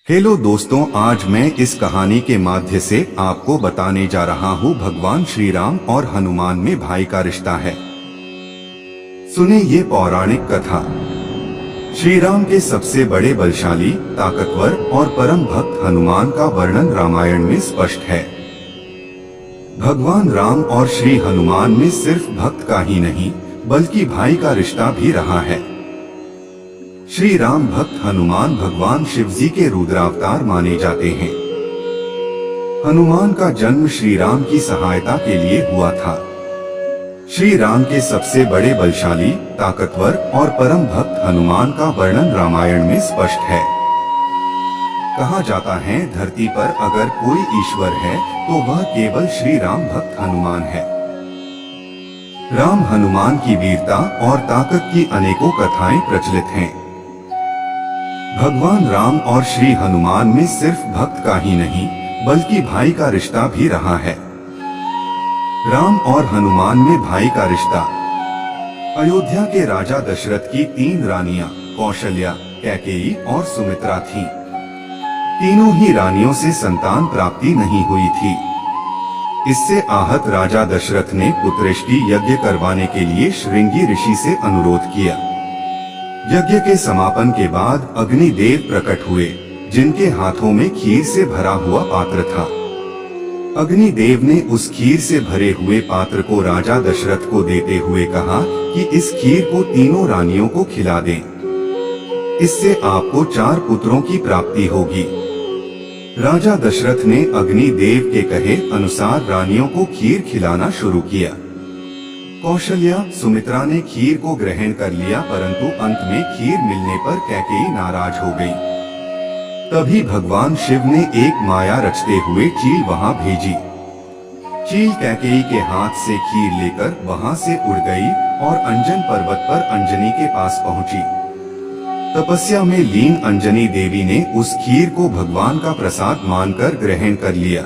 Hello दोस्तों, आज मैं इस कहानी के माध्यम से आपको बताने जा रहा हूँ भगवान श्री राम और हनुमान में भाई का रिश्ता है। सुने ये पौराणिक कथा। श्री राम के सबसे बड़े बलशाली, ताकतवर और परम भक्त हनुमान का वर्णन रामायण में स्पष्ट है। भगवान राम और श्री हनुमान में सिर्फ भक्त का ही नहीं बल्कि भाई का रिश्ता भी रहा है। श्री राम भक्त हनुमान भगवान शिव जी के रुद्रावतार माने जाते हैं। हनुमान का जन्म श्री राम की सहायता के लिए हुआ था। श्री राम के सबसे बड़े बलशाली, ताकतवर और परम भक्त हनुमान का वर्णन रामायण में स्पष्ट है। कहा जाता है, धरती पर अगर कोई ईश्वर है तो वह केवल श्री राम भक्त हनुमान है। राम हनुमान की वीरता और ताकत की अनेकों कथाएं प्रचलित हैं। भगवान राम और श्री हनुमान में सिर्फ भक्त का ही नहीं बल्कि भाई का रिश्ता भी रहा है। राम और हनुमान में भाई का रिश्ता। अयोध्या के राजा दशरथ की 3 रानियां कौशल्या, कैकेयी और सुमित्रा थीं। तीनों ही रानियों से संतान प्राप्ति नहीं हुई थी। इससे आहत राजा दशरथ ने पुत्रेष्टि यज्ञ करवाने के लिए श्रृंगी ऋषि से अनुरोध किया। यज्ञ के समापन के बाद अग्निदेव प्रकट हुए, जिनके हाथों में खीर से भरा हुआ पात्र था। अग्निदेव ने उस खीर से भरे हुए पात्र को राजा दशरथ को देते हुए कहा कि इस खीर को तीनों रानियों को खिला दें। इससे आपको 4 पुत्रों की प्राप्ति होगी। राजा दशरथ ने अग्निदेव के कहे अनुसार रानियों को खीर खिलाना शुरू किया। कौशल्या, सुमित्रा ने खीर को ग्रहण कर लिया, परंतु अंत में खीर मिलने पर कैकेयी नाराज हो गई। तभी भगवान शिव ने एक माया रचते हुए चील वहां भेजी। चील कैकेयी के हाथ से खीर लेकर वहां से उड़ गई और अंजन पर्वत पर अंजनी के पास पहुंची। तपस्या में लीन अंजनी देवी ने उस खीर को भगवान का प्रसाद मानकर ग्रहण कर लिया।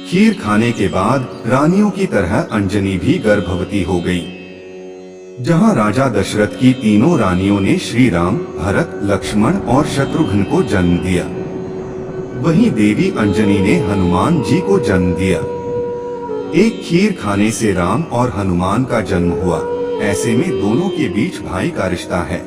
खीर खाने के बाद रानियों की तरह अंजनी भी गर्भवती हो गई। जहां राजा दशरथ की तीनों रानियों ने श्री राम, भरत, लक्ष्मण और शत्रुघ्न को जन्म दिया, वहीं देवी अंजनी ने हनुमान जी को जन्म दिया। एक खीर खाने से राम और हनुमान का जन्म हुआ। ऐसे में दोनों के बीच भाई का रिश्ता है।